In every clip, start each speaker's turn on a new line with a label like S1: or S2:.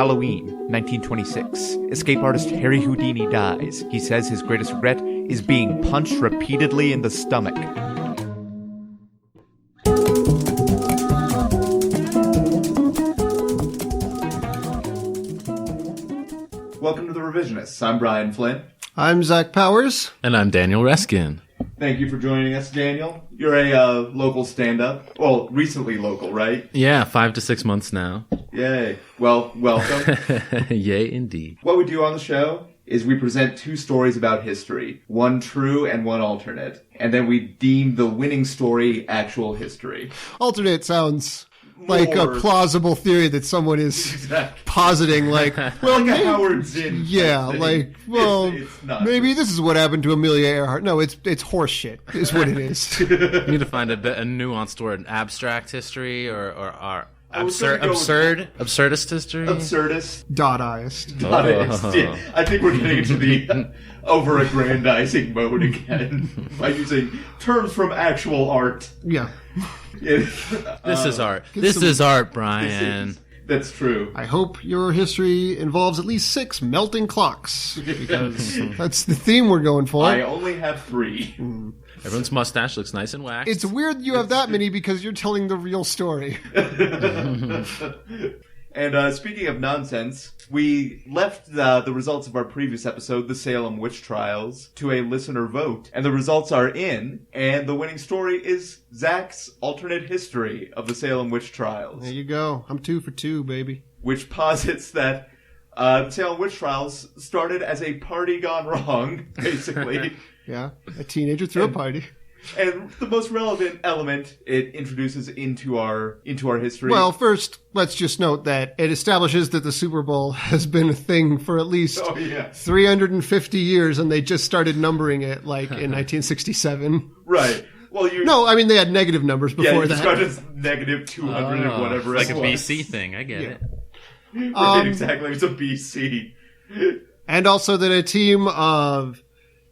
S1: Halloween, 1926. Escape artist Harry Houdini dies. He says his greatest regret is being punched repeatedly in the stomach. Welcome to The Revisionists. I'm Brian Flynn.
S2: I'm Zach Powers.
S3: And I'm Daniel Reskin.
S1: Thank you for joining us, Daniel. You're a local stand-up. Well, recently local, right?
S3: Yeah, 5 to 6 months now.
S1: Yay. Well, welcome.
S3: Yay, indeed.
S1: What we do on the show is we present two stories about history, one true and one alternate, and then we deem the winning story actual history.
S2: Alternate sounds like a plausible theory that someone is positing, like, well,
S1: like a Howard Zinn.
S2: Yeah, like, well,
S1: it's not
S2: maybe this is what happened to Amelia Earhart. No, it's horse shit, is what it is.
S3: You need to find a nuanced word, abstract history or absurdist history?
S1: Absurdist.
S2: Dadaist.
S1: Dadaist, yeah. I think we're getting into the over-aggrandizing mode again by using terms from actual art.
S2: Yeah.
S3: This is art. This is art, Brian.
S1: That's true.
S2: I hope your history involves at least 6 melting clocks, because that's the theme we're going for.
S1: I only have 3.
S3: Everyone's mustache looks nice and waxed.
S2: It's weird you have that many because you're telling the real story.
S1: And speaking of nonsense, we left the results of our previous episode, the Salem Witch Trials, to a listener vote. And the results are in, and the winning story is Zach's alternate history of the Salem Witch Trials.
S2: There you go. I'm 2 for 2, baby.
S1: Which posits that the Salem Witch Trials started as a party gone wrong, basically.
S2: Yeah, a teenager threw a party.
S1: And the most relevant element it introduces into our history.
S2: Well, first, let's just note that it establishes that the Super Bowl has been a thing for at least 350 years, and they just started numbering it, like, in 1967.
S1: Right. Well,
S2: No, I mean, they had negative numbers before that.
S1: Yeah, you started negative 200 and whatever
S3: like
S1: it was.
S3: Like a BC thing, I get it.
S1: Right, exactly, it's a BC.
S2: And also that a team of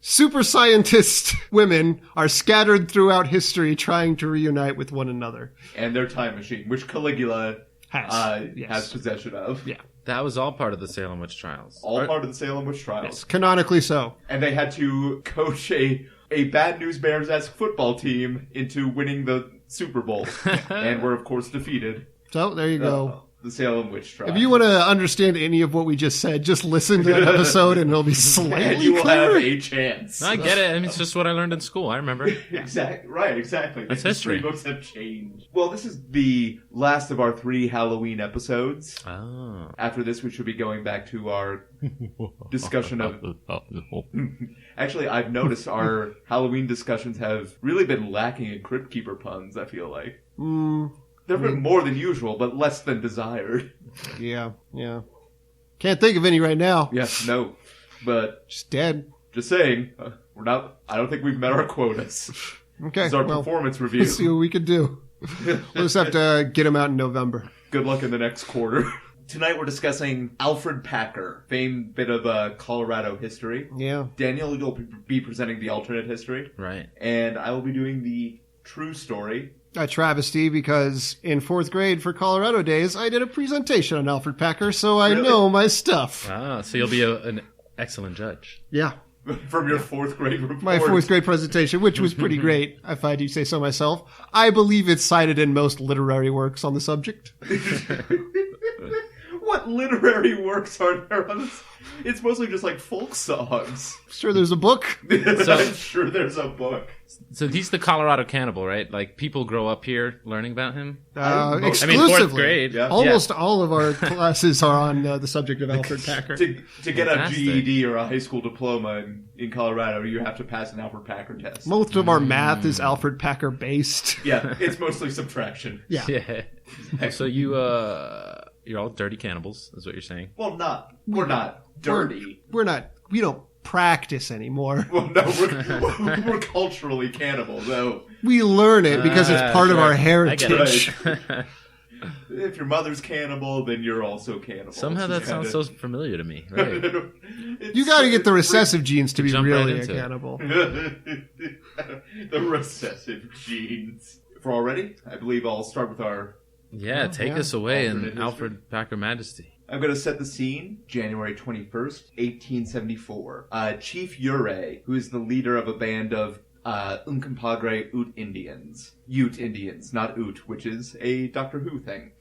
S2: super scientist women are scattered throughout history trying to reunite with one another.
S1: And their time machine, which Caligula has possession of.
S2: Yeah.
S3: That was all part of the Salem Witch Trials.
S1: All part of the Salem Witch Trials.
S2: Yes, canonically so.
S1: And they had to coach a Bad News Bears-esque football team into winning the Super Bowl. And were, of course, defeated.
S2: So, there you go.
S1: The Salem Witch Trials.
S2: If you want to understand any of what we just said, just listen to that episode and it'll be slightly
S1: and you will
S2: clearer.
S1: have a chance.
S3: I get it. I mean, it's just what I learned in school. I remember.
S1: Exactly. Right, exactly.
S3: That's
S1: the
S3: history.
S1: Books have changed. Well, this is the last of our 3 Halloween episodes.
S3: Oh.
S1: After this, we should be going back to our discussion of... Actually, I've noticed our Halloween discussions have really been lacking in Crypt Keeper puns, I feel like. There have been more than usual, but less than desired.
S2: Yeah. Can't think of any right now.
S1: Yes, no. But...
S2: Just dead.
S1: Just saying, I don't think we've met our quotas.
S2: Okay.
S1: This is our performance review.
S2: Let's see what we can do. We'll just have to get them out in November.
S1: Good luck in the next quarter. Tonight we're discussing Alferd Packer, famed bit of Colorado history.
S2: Yeah.
S1: Daniel, you'll be presenting the alternate history.
S3: Right.
S1: And I will be doing the true story.
S2: A travesty, because in 4th grade for Colorado Days, I did a presentation on Alferd Packer, so I know my stuff.
S3: Ah, so you'll be an excellent judge.
S2: Yeah.
S1: From your 4th grade report.
S2: My 4th grade presentation, which was pretty great, if I do say so myself. I believe it's cited in most literary works on the subject.
S1: What literary works are there on this? It's mostly just like folk songs.
S2: Sure there's a book.
S1: I'm sure there's a book.
S3: So he's the Colorado cannibal, right? Like, people grow up here learning about him?
S2: Exclusively.
S3: I mean, 4th grade.
S1: Yeah.
S2: Almost all of our classes are on the subject of Alferd Packer.
S1: To get
S3: Fantastic.
S1: a GED or a high school diploma in Colorado, you have to pass an Alferd Packer test.
S2: Most of our math is Alferd Packer based.
S1: Yeah, it's mostly subtraction.
S2: Yeah.
S3: Yeah. So you're all dirty cannibals, is what you're saying?
S1: Well, we're not dirty.
S2: We don't practice anymore.
S1: Well, no, we're culturally cannibal, though.
S2: We learn it because it's part of our heritage.
S1: Right. If your mother's cannibal, then you're also cannibal.
S3: Somehow that sounds so familiar to me. Right.
S2: You got to get the recessive genes to be
S3: jump
S2: really
S3: right
S2: a
S3: into it.
S2: cannibal.
S1: The recessive genes. If we're all ready, I believe I'll start with our...
S3: Yeah, take us away
S1: alternate
S3: in
S1: history.
S3: Alferd Packer Majesty.
S1: I'm going to set the scene, January 21st, 1874. Chief Ure, who is the leader of a band of Uncompahgre Ute Indians. Ute Indians, not Ute, which is a Doctor Who thing.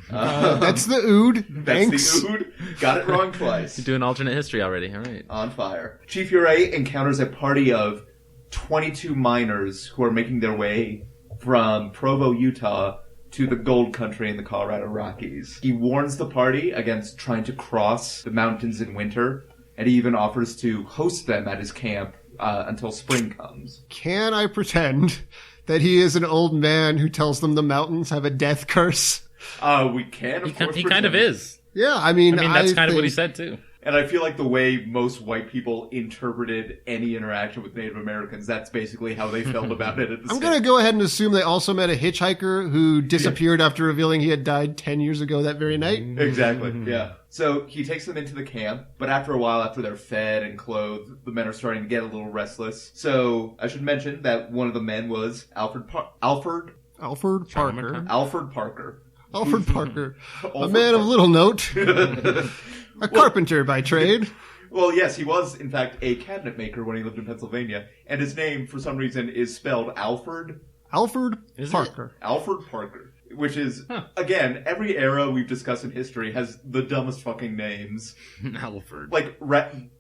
S2: That's the Ood.
S1: That's the Ood. Got it wrong twice.
S3: You're doing alternate history already. All right.
S1: On fire. Chief Ure encounters a party of 22 miners who are making their way from Provo, Utah, to the gold country in the Colorado Rockies. He warns the party against trying to cross the mountains in winter, and he even offers to host them at his camp until spring comes.
S2: Can I pretend that he is an old man who tells them the mountains have a death curse?
S1: We can, of course.
S3: He kind of is.
S2: Yeah, I mean
S3: that's kind of what he said, too.
S1: And I feel like the way most white people interpreted any interaction with Native Americans, that's basically how they felt about it at the
S2: I'm going to go ahead and assume they also met a hitchhiker who disappeared after revealing he had died 10 years ago that very night.
S1: Exactly, yeah. So he takes them into the camp, but after a while, after they're fed and clothed, the men are starting to get a little restless. So I should mention that one of the men was Alferd Packer.
S2: Alferd Packer. A man of little note. A carpenter by trade.
S1: Well, yes, he was, in fact, a cabinet maker when he lived in Pennsylvania. And his name, for some reason, is spelled Alferd.
S2: Alferd Packer.
S1: Alferd Packer. Which is, again, every era we've discussed in history has the dumbest fucking names.
S3: Alferd.
S1: Like,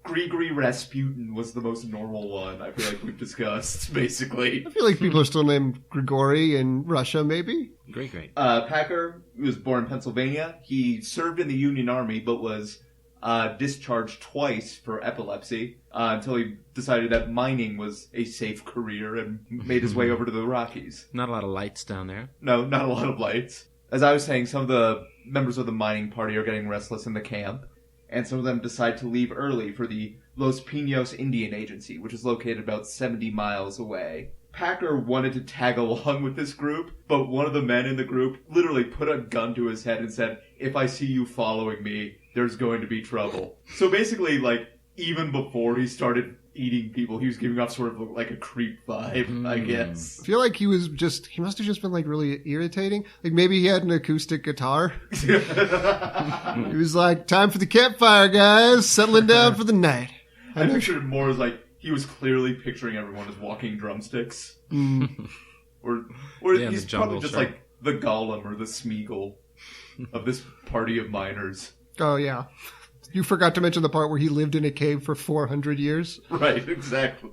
S1: Grigory Rasputin was the most normal one, I feel like we've discussed, basically.
S2: I feel like people are still named Grigory in Russia, maybe?
S3: Great.
S1: Packer was born in Pennsylvania. He served in the Union Army, but was discharged twice for epilepsy until he decided that mining was a safe career and made his way over to the Rockies.
S3: Not a lot of lights down there.
S1: No, not a lot of lights. As I was saying, some of the members of the mining party are getting restless in the camp, and some of them decide to leave early for the Los Pinos Indian Agency, which is located about 70 miles away. Packer wanted to tag along with this group, but one of the men in the group literally put a gun to his head and said, "If I see you following me, there's going to be trouble." So basically, like, even before he started eating people, he was giving off sort of like a creep vibe, I guess.
S2: I feel like he must have just been like really irritating. Like maybe he had an acoustic guitar. He was like, "Time for the campfire, guys, settling down for the night."
S1: I pictured it more as like, he was clearly picturing everyone as walking drumsticks. Or he's probably just like the Gollum or the Smeagol of this party of miners.
S2: Oh, yeah. You forgot to mention the part where he lived in a cave for 400 years.
S1: Right, exactly.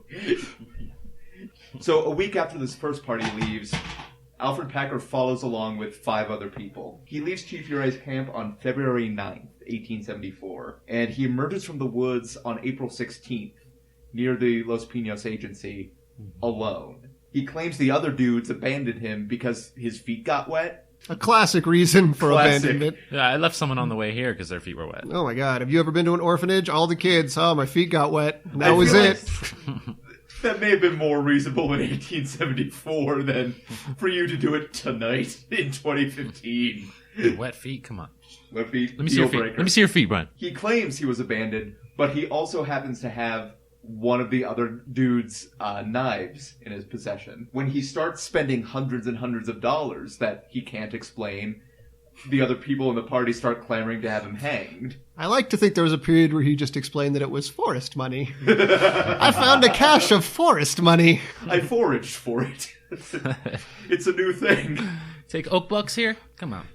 S1: So a week after this first party leaves, Alferd Packer follows along with 5 other people. He leaves Chief Ure's camp on February 9th, 1874, and he emerges from the woods on April 16th, near the Los Pinos Agency, alone. He claims the other dudes abandoned him because his feet got wet.
S2: A classic reason for abandonment.
S3: Yeah, I left someone on the way here because their feet were wet.
S2: Oh my god, have you ever been to an orphanage? All the kids, my feet got wet. That was it.
S1: That may have been more reasonable in 1874 than for you to do it tonight in 2015.
S3: Wet feet? Come on.
S1: Wet feet?
S3: Let me see your feet. Let me see your feet, Brian.
S1: He claims he was abandoned, but he also happens to have one of the other dude's knives in his possession. When he starts spending hundreds and hundreds of dollars that he can't explain, the other people in the party start clamoring to have him hanged.
S2: I like to think there was a period where he just explained that it was forest money. I found a cache of forest money.
S1: I foraged for it. It's a new thing.
S3: Take oak bucks here? Come on.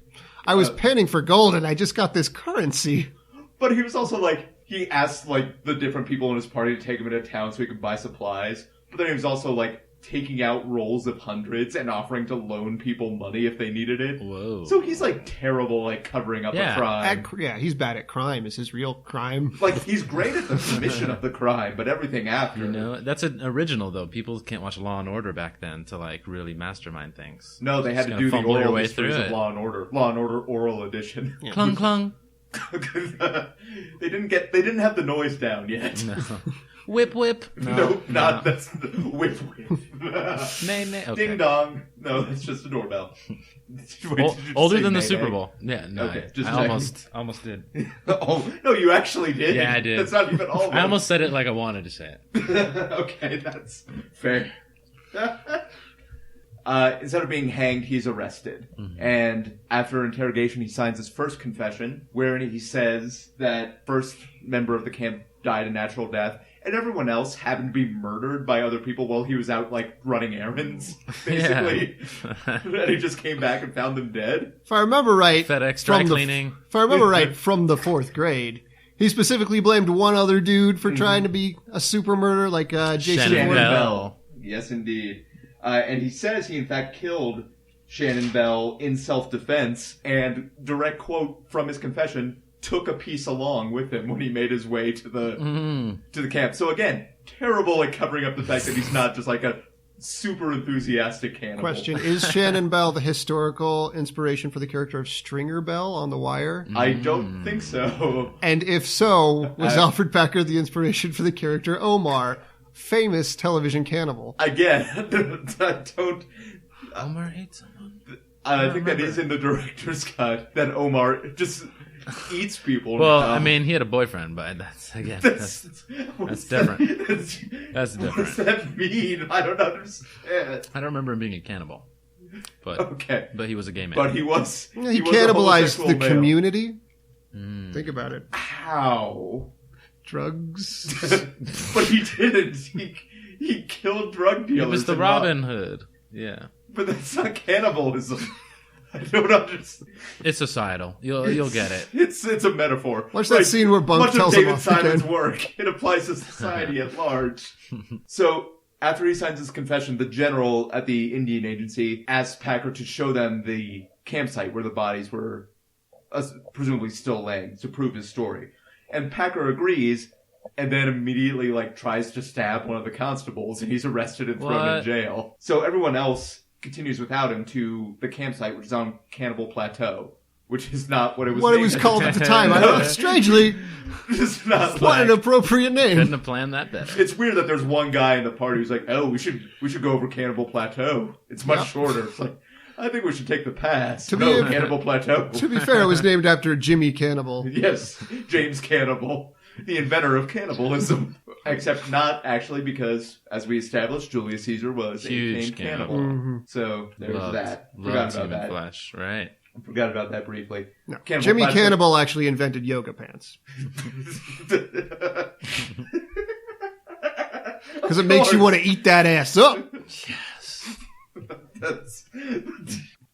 S2: I was panning for gold and I just got this currency.
S1: But he was also like, he asked like the different people in his party to take him into town so he could buy supplies. But then he was also like taking out rolls of hundreds and offering to loan people money if they needed it.
S3: Whoa.
S1: So he's like terrible, like covering up a crime.
S2: He's bad at crime. Is his real crime?
S1: Like he's great at the commission of the crime, but everything after.
S3: You know, that's an original though. People can't watch Law and Order back then to like really mastermind things.
S1: No, they had to do the oral histories of Law and Order. Law and Order oral edition.
S3: Yeah. Clung clung.
S1: They didn't have the noise down yet.
S3: No. Whip whip.
S1: That's whip whip.
S3: Nay nay. Okay.
S1: Ding dong. No, that's just a doorbell.
S3: Older than the Super Bowl. Yeah, no.
S1: Okay,
S3: I almost did.
S1: Oh no, you actually did.
S3: Yeah, I did.
S1: That's not even all.
S3: I almost said it like I wanted to say it.
S1: Okay, that's fair. instead of being hanged, he's arrested. And after interrogation, he signs his first confession, wherein he says that first member of the camp died a natural death, and everyone else happened to be murdered by other people while he was out, like, running errands, basically. And he just came back and found them dead.
S2: If I remember right...
S3: FedEx dry cleaning.
S2: If I remember right, from the 4th grade, he specifically blamed one other dude for trying to be a super murderer, like Jason
S3: Shannon
S1: Bell. Yes, indeed. And he says he, in fact, killed Shannon Bell in self-defense, and direct quote from his confession, took a piece along with him when he made his way to the camp. So again, terrible at covering up the fact that he's not just like a super enthusiastic cannibal.
S2: Question, is Shannon Bell the historical inspiration for the character of Stringer Bell on The Wire?
S1: I don't think so.
S2: And if so, was Alferd Packer the inspiration for the character Omar, famous television cannibal?
S1: Again, I don't...
S3: Omar ate someone?
S1: I think that is in the director's cut, that Omar just... eats people.
S3: Well,
S1: now.
S3: I mean, he had a boyfriend, but that's different. That's different. That's different.
S1: What does that mean? I don't understand.
S3: I don't remember him being a cannibal, but
S1: okay.
S3: But he was a gay man.
S1: But he was.
S2: He
S1: was
S2: cannibalized the
S1: male.
S2: community. Think about it.
S1: How?
S2: Drugs.
S1: But he didn't. He killed drug dealers.
S3: It was the Robin Hood. Yeah.
S1: But that's not cannibalism. I don't understand.
S3: It's societal. You'll get it.
S1: It's a metaphor.
S2: Watch that scene where Bunk tells him off
S1: much of David Simon's
S2: again.
S1: work. It applies to society at large. So, after he signs his confession, the general at the Indian agency asks Packer to show them the campsite where the bodies were presumably still laying to prove his story. And Packer agrees, and then immediately tries to stab one of the constables, and he's arrested and thrown in jail. So everyone else continues without him to the campsite, which is on Cannibal Plateau, which is not what it was.
S2: What it was called at the time. I know, strangely,
S1: it's not
S2: what an appropriate name.
S3: Couldn't have planned that better.
S1: It's weird that there's one guy in the party who's like, "Oh, we should go over Cannibal Plateau. It's much shorter." It's like, I think we should take the pass. Cannibal Plateau.
S2: To be fair, it was named after Jimmy Cannibal.
S1: Yes, James Cannibal, the inventor of cannibalism. Except not actually, because, as we established, Julius Caesar was
S3: Huge
S1: a cannibal.
S2: Mm-hmm.
S1: So there's that.
S3: Loved
S1: Forgot about
S3: human
S1: that.
S3: Flesh, right?
S1: Forgot about that briefly.
S2: No.
S1: Cannibal
S2: Jimmy
S1: Plateau.
S2: Cannibal actually invented yoga pants. Because it makes you want to eat that ass up.
S3: Yes.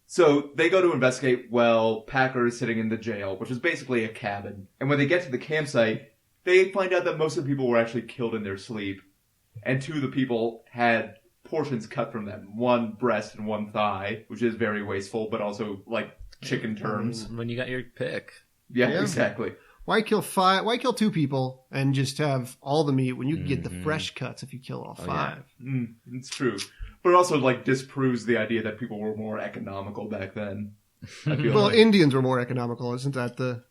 S1: So they go to investigate while Packer is sitting in the jail, which is basically a cabin. And when they get to the campsite, they find out that most of the people were actually killed in their sleep. And two of the people had portions cut from them. One breast and one thigh, which is very wasteful, but also chicken terms.
S3: When you got your pick.
S1: Yeah, exactly.
S2: Why kill two people and just have all the meat when you can get the fresh cuts if you kill all five?
S3: Yeah.
S1: It's true. But it also disproves the idea that people were more economical back then. I feel
S2: Well, Indians were more economical, isn't that? The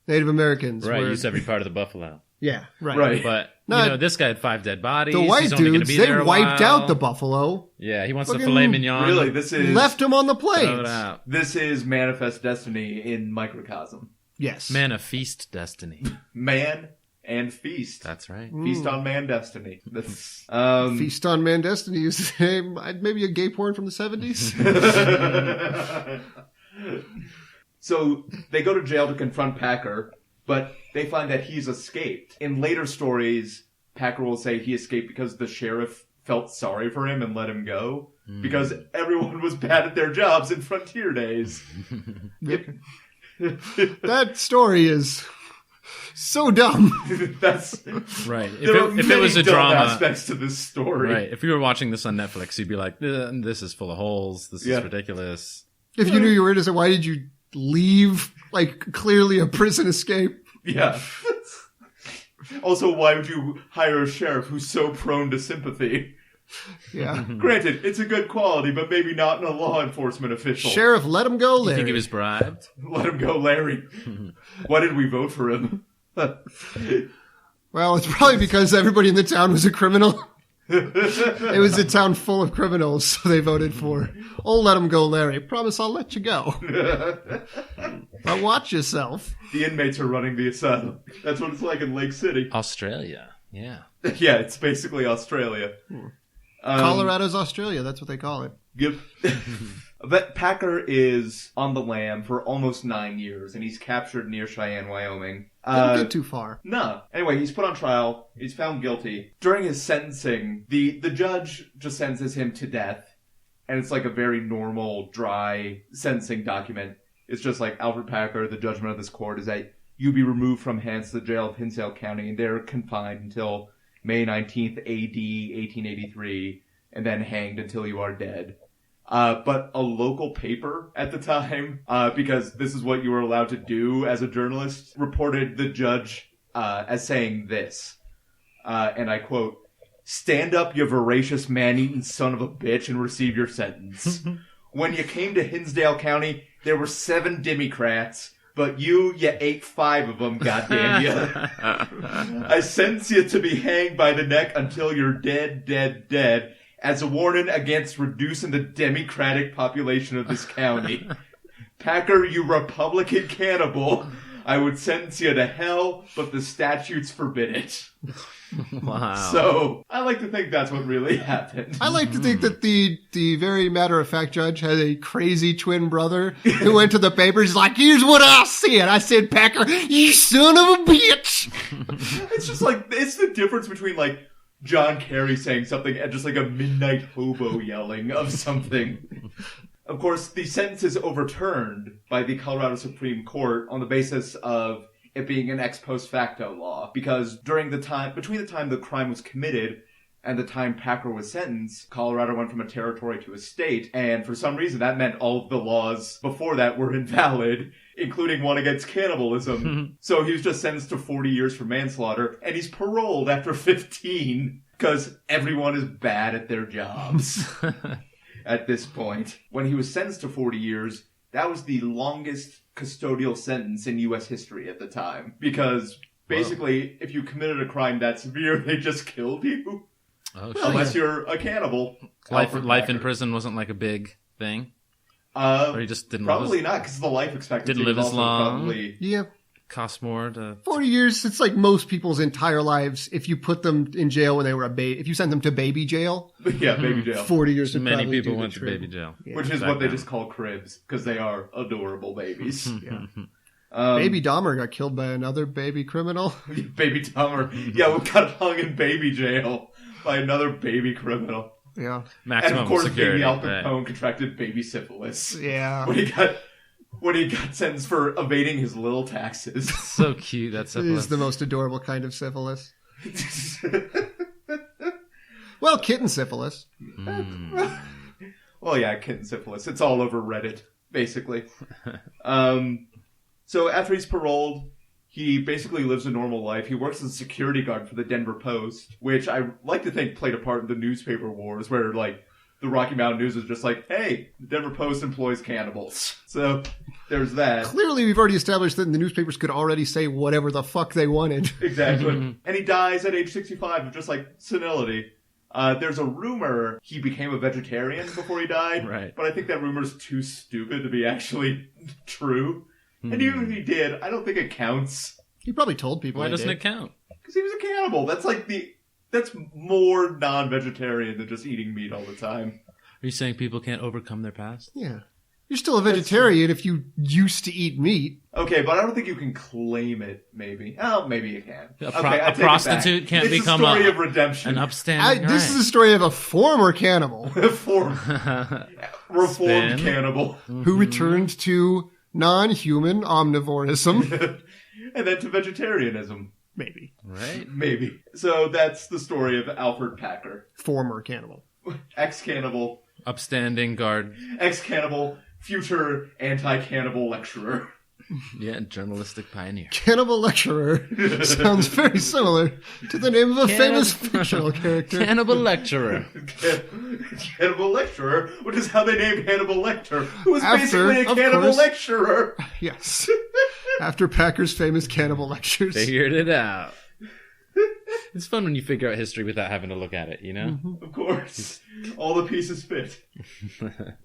S2: Native Americans.
S3: Right,
S2: were...
S3: use every part of the buffalo.
S2: Yeah, right.
S1: Right.
S3: But,
S2: No,
S3: this guy had 5 dead bodies.
S2: The white
S3: He's only gonna
S2: dudes,
S3: be
S2: they
S3: there a
S2: wiped
S3: while.
S2: out the buffalo.
S3: Yeah, he wants the
S2: Fucking-
S3: filet mignon.
S1: Really, this is
S2: Left them on the
S3: Throw it
S2: plates.
S3: out.
S1: This is Manifest Destiny in microcosm.
S2: Yes.
S3: Man of feast destiny.
S1: Man and feast.
S3: That's right.
S1: Feast on man destiny. That's,
S2: Feast on Man Destiny is maybe a gay porn from the 70s.
S1: So they go to jail to confront Packer, but they find that he's escaped. In later stories, Packer will say he escaped because the sheriff felt sorry for him and let him go. Because everyone was bad at their jobs in frontier days.
S2: That story is so dumb.
S1: That's
S3: Right.
S1: there are
S3: If it
S1: many
S3: was a
S1: dumb
S3: drama,
S1: aspects to this story.
S3: right? If you were watching this on Netflix, you'd be like, "This is full of holes. This is ridiculous."
S2: If you knew you were innocent, why did you leave? Clearly a prison escape.
S1: Yeah. Also, why would you hire a sheriff who's so prone to sympathy?
S2: Yeah.
S1: Granted, it's a good quality, but maybe not in a law enforcement official.
S2: Sheriff, let him go,
S3: You
S2: Larry.
S3: think he was bribed?
S1: Let him go, Larry. Why did we vote for him?
S2: Well, it's probably because everybody in the town was a criminal. It was a town full of criminals, so they voted for, "Oh, let him go, Larry. Promise I'll let you go. But watch yourself."
S1: The inmates are running the asylum. That's what it's like in Lake City.
S3: Australia. Yeah.
S1: Yeah, it's basically Australia.
S2: Colorado's Australia. That's what they call it.
S1: Yep. But Packer is on the lam for almost 9 years, and he's captured near Cheyenne, Wyoming.
S2: Don't get too far.
S1: No. Anyway, he's put on trial. He's found guilty. During his sentencing, the judge just sentences him to death. And it's like a very normal, dry sentencing document. It's just like, Alferd Packer, the judgment of this court is that you be removed from hence the jail of Hinsdale County, and they're confined until May 19th, A.D. 1883, and then hanged until you are dead. But a local paper at the time, because this is what you were allowed to do as a journalist, reported the judge as saying this, and I quote, "Stand up, you voracious man-eating son of a bitch, and receive your sentence. When you came to Hinsdale County, there were 7 Democrats, but you ate 5 of them, goddamn you. I sentence you to be hanged by the neck until you're dead, dead, dead, as a warning against reducing the Democratic population of this county. Packer, you Republican cannibal, I would sentence you to hell, but the statutes forbid it."
S3: Wow.
S1: So, I like to think that's what really happened.
S2: I like to think that the very matter-of-fact judge had a crazy twin brother who went to the papers. He's like, "Here's what I said. I said, Packer, you son of a bitch."
S1: It's just like, it's the difference between like John Kerry saying something and just like a midnight hobo yelling of something. Of course, the sentence is overturned by the Colorado Supreme Court on the basis of it being an ex post facto law, because between the time the crime was committed and the time Packer was sentenced, Colorado went from a territory to a state, and for some reason that meant all of the laws before that were invalid, including one against cannibalism. So he was just sentenced to 40 years for manslaughter, and he's paroled after 15, because everyone is bad at their jobs at this point. When he was sentenced to 40 years, that was the longest custodial sentence in U.S. history at the time, because basically, if you committed a crime that severe, they just killed you.
S3: Oh,
S1: unless you're a cannibal.
S3: Life in prison wasn't like a big thing? Or he just didn't
S1: probably not, because the life expectancy
S3: didn't live
S1: was
S3: as
S1: also
S3: long.
S1: probably...
S2: Yeah.
S3: Cost more to...
S2: 40 years, it's like most people's entire lives. If you put them in jail when they were a baby, if you sent them to baby jail,
S1: Yeah, baby jail.
S2: 40 years would
S3: Many
S2: probably
S3: people
S2: do the
S3: went to
S2: trick.
S3: baby jail.
S2: Yeah.
S1: Which is
S3: Back
S1: what they
S3: then.
S1: just call cribs, because they are adorable babies.
S2: Yeah.
S1: Um,
S2: Baby Dahmer got killed by another baby criminal.
S1: Baby Dahmer. Yeah, we got hung in baby jail by another baby criminal.
S2: Yeah.
S3: Maximum
S1: And of course,
S3: security.
S1: baby Al
S3: right.
S1: Capone contracted baby syphilis.
S2: Yeah.
S1: When he got sentenced for evading his little taxes.
S3: So cute. That's
S2: It is the most adorable kind of syphilis. Well, kitten syphilis.
S1: Well, yeah, kitten syphilis. It's all over Reddit, basically. So after he's paroled, he basically lives a normal life. He works as a security guard for the Denver Post, which I like to think played a part in the newspaper wars, where like the Rocky Mountain News is just like, hey, the Denver Post employs cannibals. So there's that.
S2: Clearly, we've already established that the newspapers could already say whatever the fuck they wanted.
S1: Exactly. And he dies at age 65 of just like senility. There's a rumor he became a vegetarian before he died.
S3: Right.
S1: But I think that rumor's too stupid to be actually true. And even if he did, I don't think it counts.
S2: He probably told people.
S3: Why
S2: he
S3: doesn't
S2: did.
S3: it count?
S1: Because he was a cannibal. That's more non-vegetarian than just eating meat all the time.
S3: Are you saying people can't overcome their past?
S2: Yeah. You're still a vegetarian if you used to eat meat.
S1: Okay, but I don't think you can claim it, maybe. Oh, maybe you can.
S3: A
S1: I take it
S3: prostitute
S1: back.
S3: can't
S1: It's
S3: become
S1: a story of redemption.
S3: an upstanding
S2: This is the story of a former cannibal
S1: Reformed
S3: Spin.
S1: cannibal.
S2: who returned to non-human omnivorism.
S1: And then to vegetarianism.
S2: Maybe.
S3: Right?
S1: Maybe. So that's the story of Alferd Packer.
S2: Former cannibal.
S1: Ex-cannibal.
S3: Upstanding guard.
S1: Ex-cannibal. Future anti-cannibal lecturer.
S3: Yeah, journalistic pioneer.
S2: Cannibal lecturer sounds very similar to the name of a famous fictional character.
S3: Cannibal lecturer.
S1: Cannibal lecturer, which is how they named Hannibal Lecter, who was
S2: After,
S1: basically a
S2: of
S1: cannibal
S2: course.
S1: lecturer.
S2: Yes. After Packer's famous cannibal lectures.
S3: Figured it out. It's fun when you figure out history without having to look at it, you know?
S1: Of course. All the pieces fit.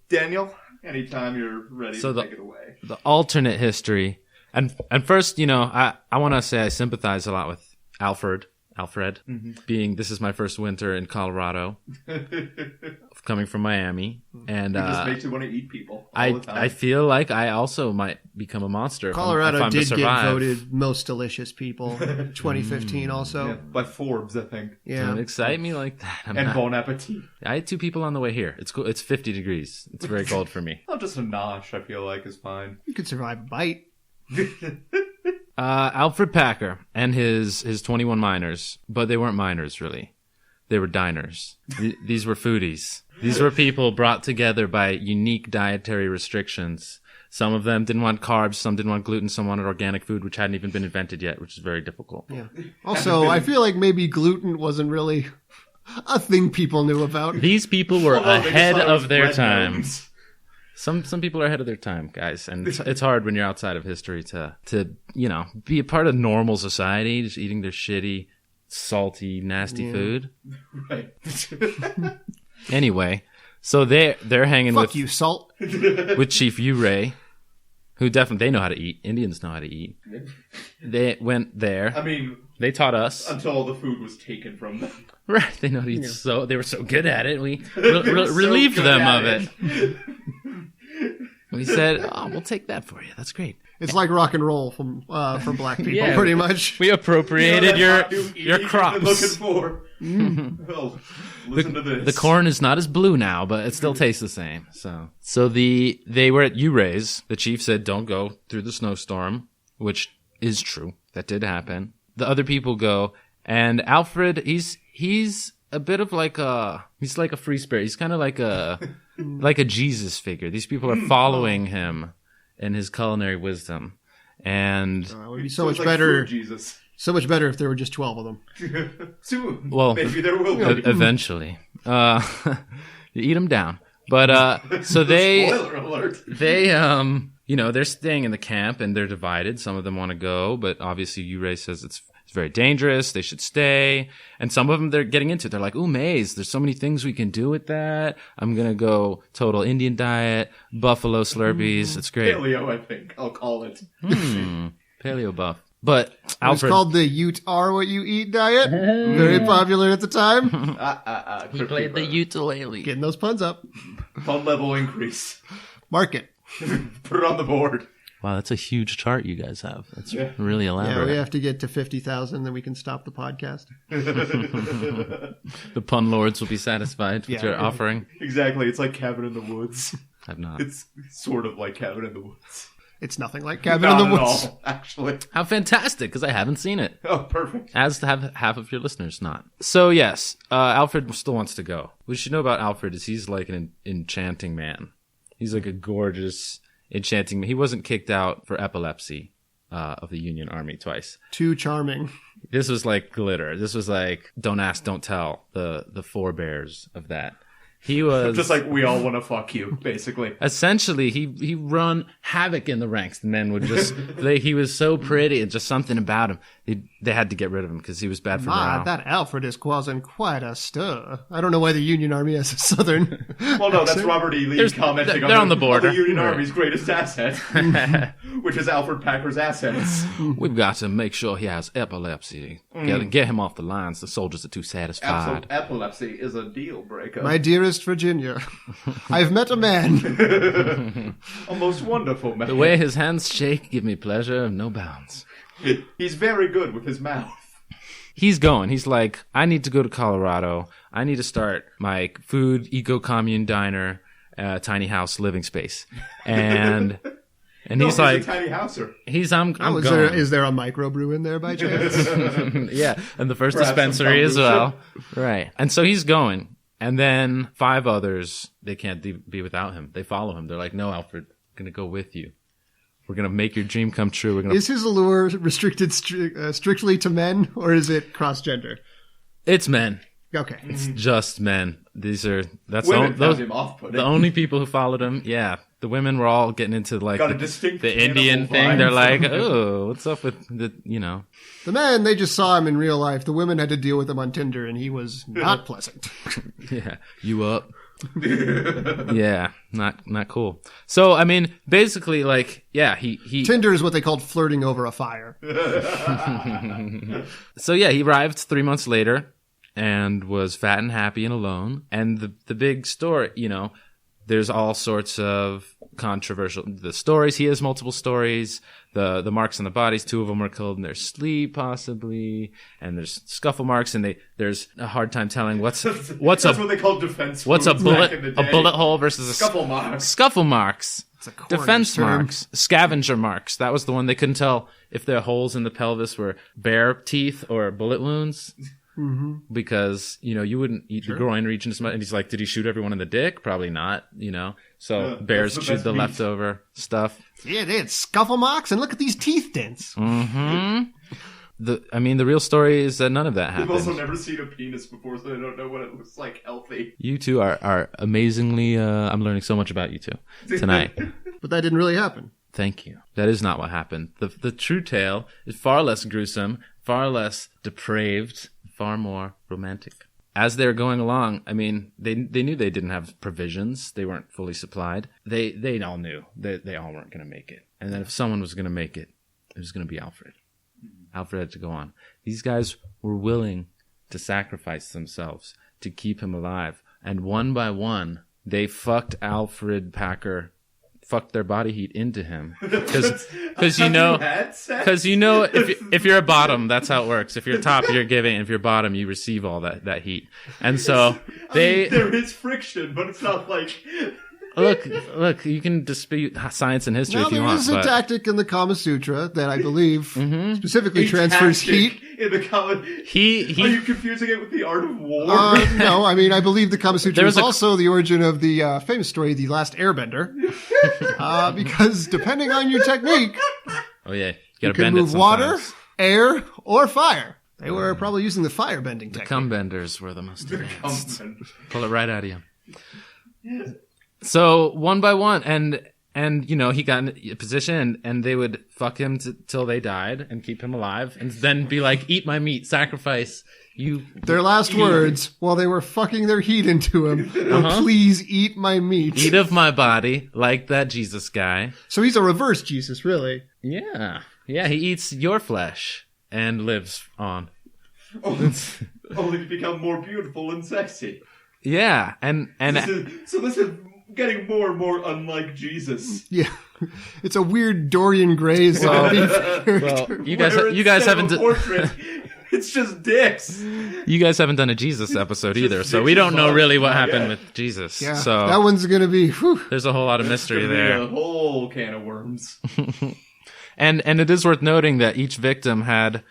S1: Daniel, anytime you're ready
S3: So
S1: to
S3: the-
S1: take it away.
S3: The alternate history. And first, I want to say I sympathize a lot with Alferd. Alfred, being this is my first winter in Colorado, coming from Miami, and
S1: It just makes you want to eat people all
S3: I
S1: the time.
S3: I feel like I also might become a monster. if
S2: Colorado
S3: I'm to
S2: did get
S3: survive.
S2: voted most delicious people 2015 also.
S1: Yeah, by Forbes, I think.
S2: Yeah.
S3: Don't excite me like that. I'm
S1: And
S3: not-
S1: Bon Appetit.
S3: I had 2 people on the way here. It's cool. It's 50 degrees. It's very cold for me.
S1: Oh, just a nosh, I feel like, is fine.
S2: You could survive a bite.
S3: Alferd Packer and his 21 miners, but they weren't miners really. They were diners. These were foodies. These were people brought together by unique dietary restrictions. Some of them didn't want carbs, some didn't want gluten, some wanted organic food, which hadn't even been invented yet, which is very difficult.
S2: Yeah. Also, I feel like maybe gluten wasn't really a thing people knew about.
S3: These people were
S1: Although they just
S3: ahead
S1: thought it was
S3: of their
S1: bread
S3: time.
S1: gnomes.
S3: Some people are ahead of their time, guys, and it's hard when you're outside of history to be a part of normal society, just eating their shitty, salty, nasty food.
S1: Right.
S3: Anyway, so they're hanging
S2: Fuck you, salt.
S3: with Chief Uray, who definitely they know how to eat. Indians know how to eat. They went there.
S1: I mean,
S3: They taught us.
S1: until all the food was taken from them.
S3: Right, they know how to eat. So they were so good at it. We
S1: They were so
S3: relieved
S1: good
S3: them
S1: at
S3: of it. We said, "Oh, we'll take that for you. That's great."
S2: It's like rock and roll from for black people,
S3: Yeah.
S2: pretty much.
S3: We appropriated
S1: You know that hot new
S3: your
S1: eating you've
S3: crops.
S1: been looking for. Well, listen to this.
S3: The corn is not as blue now, but it still tastes the same. So they were at Uray's. The chief said, "Don't go through the snowstorm," which is true. That did happen. The other people go, and Alfred, he's a bit of like a free spirit. He's kind of like a Jesus figure. These people are following him in his culinary wisdom, and
S2: It would be
S1: So
S2: so much
S1: it's like
S2: better.
S1: Fruit Jesus.
S2: So much better if there were just 12 of them.
S1: Soon.
S3: Well,
S1: maybe there will be.
S3: eventually, you eat them down. But so they.
S1: Spoiler alert.
S3: They, they're staying in the camp and they're divided. Some of them want to go, but obviously Uray says it's very dangerous. They should stay. And some of them, they're getting into it. They're like, ooh, maize. There's so many things we can do with that. I'm going to go total Indian diet, buffalo Slurpees. It's great.
S1: Paleo, I think I'll call it.
S3: Paleo buff. But
S2: It was
S3: Alfred,
S2: called the "You Are What You Eat" diet. Very popular at the time.
S3: he played the ukulele.
S2: Getting those puns up.
S1: Fun level increase.
S2: Mark it.
S1: Put it on the board.
S3: Wow, that's a huge chart you guys have. That's
S1: Yeah.
S3: really
S2: Yeah,
S3: elaborate.
S2: we have to get to 50,000, then we can stop the podcast.
S3: The pun lords will be satisfied with
S2: Yeah.
S3: your offering.
S1: Exactly. It's like Cabin in the Woods.
S3: I've not.
S1: It's sort of like Cabin in the Woods.
S2: It's nothing like Cabin
S1: Not
S2: in the
S1: at
S2: Woods.
S1: all, actually.
S3: How fantastic, because I haven't seen it.
S1: Oh, perfect.
S3: As to have half of your listeners not. So yes, Alfred still wants to go. What you should know about Alfred is he's like an enchanting man. He's like a gorgeous, enchanting man. He wasn't kicked out for epilepsy of the Union Army twice.
S2: Too charming.
S3: This was like glitter. This was like don't ask, don't tell. The forebears of that. He was
S1: Just like we all want to fuck you, basically.
S3: essentially he run havoc in the ranks. The men would just he was so pretty and just something about him. They had to get rid of him because he was bad for morale.
S2: That Alfred is causing quite a stir. I don't know why the Union Army has a southern.
S1: Well, no, that's Robert E. Lee commenting
S3: they're on the border.
S1: the Union
S3: Right.
S1: Army's greatest asset, which is Alferd Packer's assets.
S3: We've got to make sure he has epilepsy. Get him off the lines. The soldiers are too satisfied.
S1: Epilepsy is a deal breaker.
S2: My dearest Virginia, I've met a man.
S1: A most wonderful man.
S3: The way his hands shake give me pleasure of no bounds.
S1: He's very good with his mouth.
S3: He's going. He's like, I need to go to Colorado. I need to start my food eco-commune diner, tiny house living space. And he's
S1: No,
S3: like,
S1: a tiny houser.
S3: I'm
S2: Oh,
S3: going.
S2: is there a microbrew in there by chance?
S3: Yeah, and the first
S1: Perhaps some
S3: dispensary as
S1: kombucha.
S3: well. Right. And so he's going. And then 5 others, they can't be without him. They follow him. They're like, no, Alfred, I'm going to go with you. We're going to make your dream come true. We're going to.
S2: Is his allure restricted strictly to men, or is it cross-gender?
S3: It's men.
S2: Okay.
S3: It's just men. That's
S1: Women found him off-putting.
S3: the only people who followed him. Yeah. The women were all getting into like
S1: Got a distinct
S3: the
S1: cannibal
S3: Indian thing.
S1: vibe.
S3: They're like, oh, what's up with the.
S2: The men, they just saw him in real life. The women had to deal with him on Tinder, and he was not pleasant.
S3: Yeah. You up? Yeah, not cool. So, I mean, basically, like, yeah, he
S2: Tinder is what they called flirting over a fire.
S3: So, yeah, he arrived 3 months later and was fat and happy and alone. And the big story, you know, there's all sorts of controversial the stories. He has multiple stories. The marks on the bodies, 2 of them were killed in their sleep, possibly, and there's scuffle marks, and there's a hard time telling what's
S1: That's what they call defense.
S3: what's a
S1: wounds back in the
S3: bullet
S1: day.
S3: hole versus a
S1: Scuffle marks.
S3: Scuffle marks.
S2: It's a cornish
S3: Defense
S2: term.
S3: marks, scavenger marks. That was the one they couldn't tell if their holes in the pelvis were bear teeth or bullet wounds.
S2: Mm-hmm.
S3: Because, you know, you wouldn't eat the groin region as much. And he's like, did he shoot everyone in the dick? Probably not, you know. So bears
S1: that's the
S3: shoot
S1: best
S3: the
S1: meat.
S3: leftover stuff.
S2: Yeah, they had scuffle marks, and look at these teeth dents.
S3: Mm-hmm. The real story is that none of that
S1: I've
S3: happened.
S1: also never seen a penis before, so I don't know what it looks like healthy.
S3: You two are amazingly, I'm learning so much about you two tonight.
S2: But that didn't really happen.
S3: Thank you. That is not what happened. The true tale is far less gruesome, far less depraved, far more romantic. As they were going along, I mean, they knew they didn't have provisions. They weren't fully supplied. They all knew that they all weren't going to make it. And then if someone was going to make it, it was going to be Alfred. Alfred had to go on. These guys were willing to sacrifice themselves to keep him alive. And one by one, they fucked Alfred Packer, fucked their body heat into him. Because you know, if you're a bottom, that's how it works. If you're top, you're giving. If you're bottom, you receive all that heat. And so
S1: there is friction, but it's not like.
S3: Look, you can dispute science and history
S2: Now,
S3: if you
S2: there
S3: want.
S2: is a tactic in the Kama Sutra that I believe specifically
S1: A
S2: transfers
S1: tactic
S2: heat.
S1: in the Are you confusing it with the art of war?
S2: No, I mean, I believe the Kama Sutra
S3: There's
S2: is also the origin of the famous story, The Last Airbender. Because depending on your technique,
S3: Oh yeah, you
S2: you
S3: gotta
S2: can
S3: bend
S2: move
S3: it
S2: water,
S3: sometimes.
S2: air, or fire. They were probably using the fire bending technique.
S3: Cum benders were the most advanced. Pull it right out of you. So one by one, and you know, he got in a position, and they would fuck him till they died and keep him alive, and then be like, "Eat my meat, sacrifice you."
S2: Their last words, while they were fucking their heat into him, were, "Please eat my meat."
S3: Eat of my body, like that Jesus guy.
S2: So he's a reverse Jesus, really.
S3: Yeah, he eats your flesh and lives on.
S1: Only to become more beautiful and sexy.
S3: Yeah, and
S1: This is getting more and more unlike Jesus.
S2: Yeah. It's a weird Dorian Gray zombie character.
S3: well, you
S1: Where
S3: guys
S1: instead
S3: haven't.
S1: of a portrait, it's just dicks.
S3: You guys haven't done a Jesus episode either, so we don't know really what happened with Jesus.
S2: Yeah,
S3: So
S2: that one's going to be, whew.
S3: there's a whole lot of mystery
S1: There's
S3: there.
S1: a whole can of worms.
S3: And it is worth noting that each victim had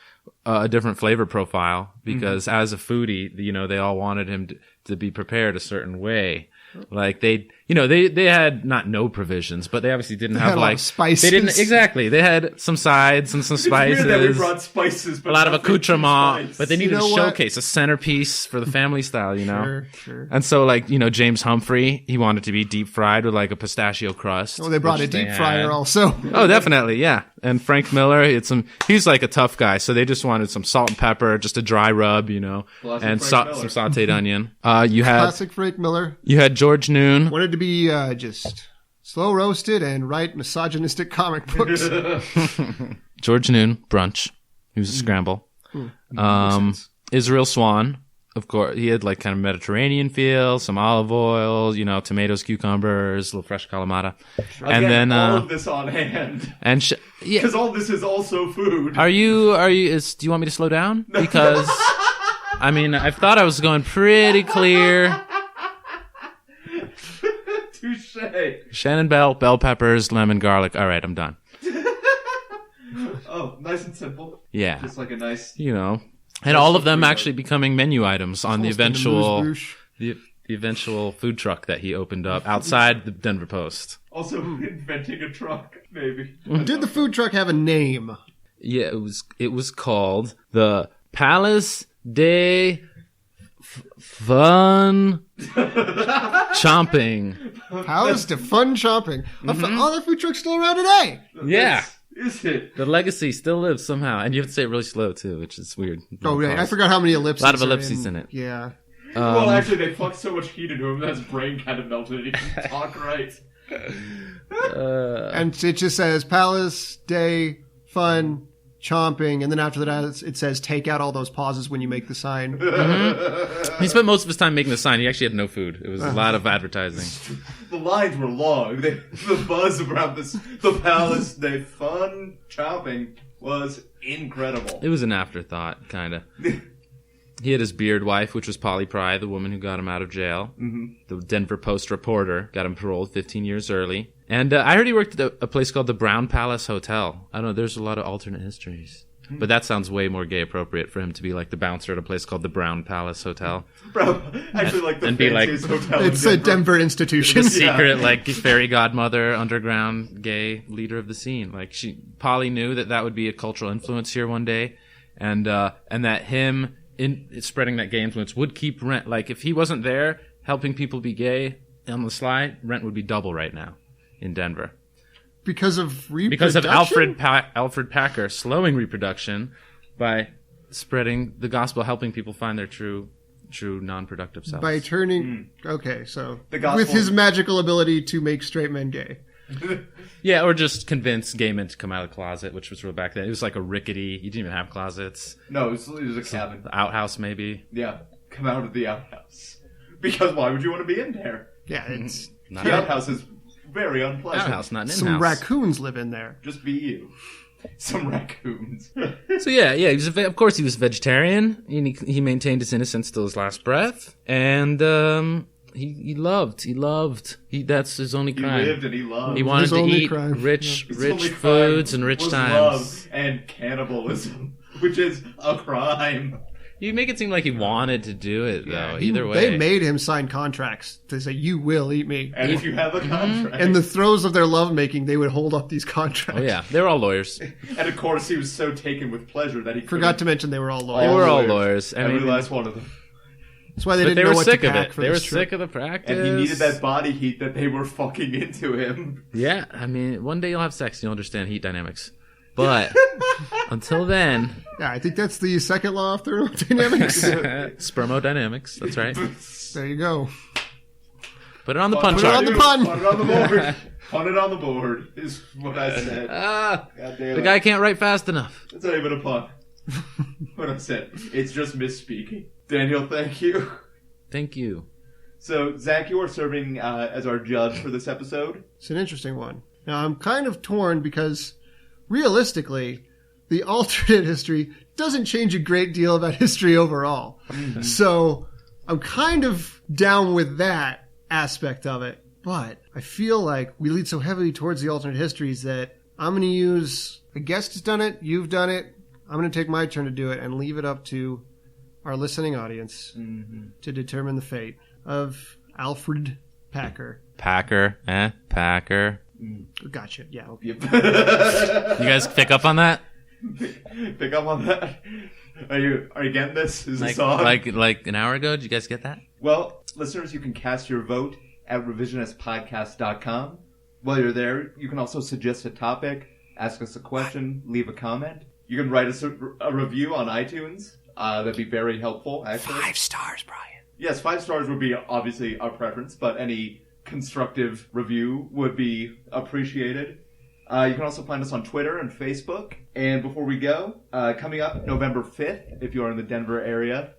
S3: a different flavor profile because as a foodie, you know, they all wanted him to be prepared a certain way. Like they had not no provisions, but they obviously didn't have
S2: had a lot
S3: like
S2: of spices.
S3: They didn't exactly. They had some sides and some spices.
S1: It's weird that we brought spices, but
S3: a lot of
S1: nothing too
S3: accoutrement,
S1: spice.
S3: but they needed
S2: know
S3: a
S2: what?
S3: showcase, a centerpiece for the family style, you know?
S2: Sure.
S3: And so, like, you know, James Humphrey, he wanted to be deep fried with like a pistachio crust.
S2: Oh, they brought
S3: which
S2: a deep
S3: had.
S2: fryer also.
S3: Oh, definitely, yeah. And Frank Miller, he's like a tough guy, so they just wanted some salt and pepper, just a dry rub, you know,
S1: Classic
S3: and
S1: Frank Miller.
S3: some sauteed onion. You had
S2: Classic Frank Miller.
S3: George Noon.
S2: Wanted to be just slow roasted and write misogynistic comic books.
S3: George Noon, brunch. He was a scramble. Israel Swan, of course, he had like kind of Mediterranean feel, some olive oil, you know, tomatoes, cucumbers, a little fresh calamata. And
S1: Again,
S3: then,
S1: all of this on hand.
S3: and yeah.
S1: Because all this is also food.
S3: Do you want me to slow down? Because, I mean, I thought I was going pretty clear.
S1: Touche.
S3: Shannon bell peppers, lemon, garlic. All right, I'm done.
S1: Oh, nice and simple.
S3: Yeah.
S1: Just like a nice...
S3: You know, and all of them actually becoming menu items on the
S2: Almost an
S3: eventual
S2: amuse-bouche.
S3: the eventual food truck that he opened up outside the Denver Post.
S1: Also inventing a truck, maybe.
S2: Did the food truck have a name?
S3: Yeah, it was called the Palace de Fun Chomping.
S2: House to fun shopping. Oh, that food truck's still around today.
S3: Yeah.
S1: Is it?
S3: The legacy still lives somehow, and you have to say it really slow too, which is weird.
S2: Oh, yeah. I forgot how many ellipses.
S3: A lot of
S2: are
S3: ellipses in it.
S2: Yeah.
S1: Well, actually, they fucked so much heat into him that his brain kind of melted and he couldn't talk right.
S2: And it just says palace, day, fun, chomping, and then after that it says take out all those pauses when you make the sign.
S3: He spent most of his time making the sign. He actually had no food. It was a lot of advertising.
S1: The lines were long. The buzz around the palace day fun chopping was incredible.
S3: It was an afterthought, kind of. He had his beard wife, which was Polly Pry, the woman who got him out of jail. Mm-hmm. The Denver Post reporter got him paroled 15 years early. And I heard he worked at a place called the Brown Palace Hotel. I don't know, there's a lot of alternate histories. But that sounds way more gay appropriate for him to be like the bouncer at a place called the Brown Palace Hotel.
S1: Actually, like the
S3: and
S1: fanciest hotel
S2: It's
S1: in
S2: a Denver institution.
S3: The secret, like, fairy godmother, underground gay leader of the scene. Like, Polly knew that would be a cultural influence here one day. And that him spreading that gay influence would keep rent. Like, if he wasn't there helping people be gay on the sly, rent would be double right now in Denver.
S2: Because of reproduction?
S3: Because of Alferd Packer slowing reproduction by spreading the gospel, helping people find their true non-productive selves.
S2: By turning... Okay, so...
S1: The gospel...
S2: With his magical ability to make straight men gay.
S3: Yeah, or just convince gay men to come out of the closet, which was real back then. It was like a rickety... You didn't even have closets.
S1: No, it was a cabin.
S3: The outhouse, maybe.
S1: Yeah, come out of the outhouse. Because why would you want to be in there?
S2: Yeah, it's...
S3: Not
S1: the outhouse is very unpleasant.
S3: Outhouse, not an in-house.
S2: Some raccoons live in there.
S1: Just be you. Some raccoons.
S3: So yeah, he was of course he was vegetarian. He maintained his innocence till his last breath, and he loved. That's his only crime.
S1: He lived and he loved.
S3: He wanted
S2: His
S3: to
S2: only
S3: eat
S2: crime.
S3: rich
S1: His only
S3: foods
S1: crime
S3: and rich
S1: was
S3: times.
S1: Love and cannibalism, which is a crime.
S3: You make it seem like he wanted to do it though. Either way,
S2: They made him sign contracts to say, you will eat me.
S1: And if you have a contract.
S2: In the throes of their lovemaking, they would hold up these contracts.
S3: Oh yeah, they were all lawyers.
S1: And of course, he was so taken with pleasure that he
S2: Forgot to mention they were all
S3: They
S2: lawyers.
S3: were all lawyers.
S1: Every last one of them.
S2: That's why they
S3: But
S2: didn't
S3: they
S2: know
S3: were
S2: what
S3: sick
S2: to
S3: of
S2: pack
S3: it.
S2: for
S3: They were
S2: this trip.
S3: sick of the practice.
S1: And he needed that body heat that they were fucking into him.
S3: Yeah, I mean, one day you'll have sex and you'll understand heat dynamics. But until then,
S2: Yeah, I think that's the second law of thermodynamics.
S3: spermodynamics. That's right.
S2: There you go.
S3: Put it on the punch
S2: Put it on
S3: card.
S2: the pun.
S1: Put it on the board. Put it on the board is what I said.
S3: Ah,
S1: God damn
S3: the
S1: it.
S3: guy can't write fast enough.
S1: It's not even a pun. What I said. It's just misspeaking. Daniel, thank you.
S3: Thank you.
S1: So, Zach, you are serving as our judge for this episode.
S2: It's an interesting one. Now, I'm kind of torn because, realistically, the alternate history doesn't change a great deal about history overall. Mm-hmm. So, I'm kind of down with that aspect of it. But I feel like we lead so heavily towards the alternate histories that I'm going to use... A guest has done it, you've done it, I'm going to take my turn to do it and leave it up to our listening audience to determine the fate of Alferd Packer.
S3: Packer.
S2: Gotcha. Yeah. Okay.
S1: Yep.
S3: You guys pick up on that?
S1: Pick up on that? Are you getting this? Is this on?
S3: Like an hour ago? Did you guys get that?
S1: Well, listeners, you can cast your vote at revisionistpodcast.com. While you're there, you can also suggest a topic, ask us a question, leave a comment. You can write us a review on iTunes. That'd be very helpful, actually.
S2: 5 stars, Brian.
S1: Yes, 5 stars would be obviously our preference, but any constructive review would be appreciated. You can also find us on Twitter and Facebook. And before we go, coming up November 5th, if you are in the Denver area,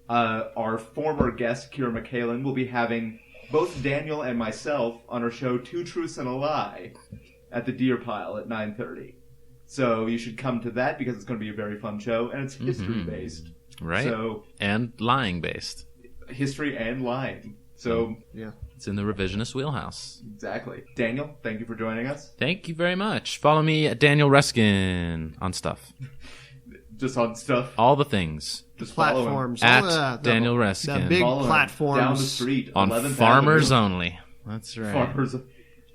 S1: our former guest, Kira McKalen, will be having both Daniel and myself on our show Two Truths and a Lie at the Deer Pile at 9:30. So you should come to that because it's going to be a very fun show, and it's history-based.
S3: Right.
S1: So,
S3: and lying-based.
S1: History and lying. So,
S2: yeah.
S3: It's in the revisionist wheelhouse.
S1: Exactly. Daniel, thank you for joining us.
S3: Thank you very much. Follow me at Daniel Reskin on stuff.
S1: Just on stuff.
S3: All the things.
S1: Just follow him.
S2: Platforms.
S3: At Daniel Reskin.
S2: The big
S1: Follow him
S2: platforms.
S1: down the street.
S3: On
S1: 11th
S3: Farmers
S1: Avenue.
S3: Only. That's right.
S1: Farmers.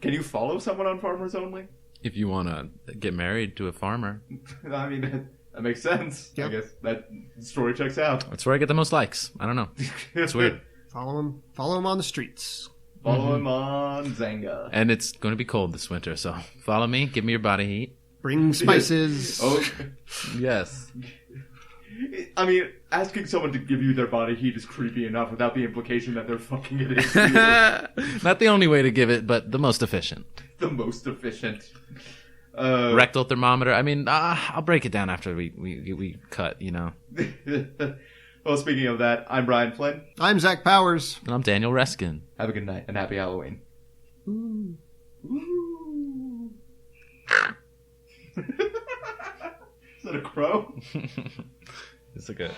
S1: Can you follow someone on Farmers Only?
S3: If you want to get married to a farmer.
S1: I mean, that makes sense.
S2: Yep.
S1: I guess that story checks out.
S3: That's where I get the most likes. I don't know. It's weird.
S2: Follow him on the streets.
S1: Follow him on Zanga.
S3: And it's going to be cold this winter, so follow me. Give me your body heat.
S2: Bring spices.
S1: Oh,
S3: Yes.
S1: I mean, asking someone to give you their body heat is creepy enough without the implication that they're fucking it into you.
S3: Not the only way to give it, but the most efficient.
S1: The most efficient.
S3: Rectal thermometer. I mean, I'll break it down after we cut, you know.
S1: Well, speaking of that, I'm Brian Flynn.
S2: I'm Zach Powers.
S3: And I'm Daniel Reskin.
S1: Have a good night and happy Halloween. Ooh. Ooh. Is that a crow?
S3: It's like a...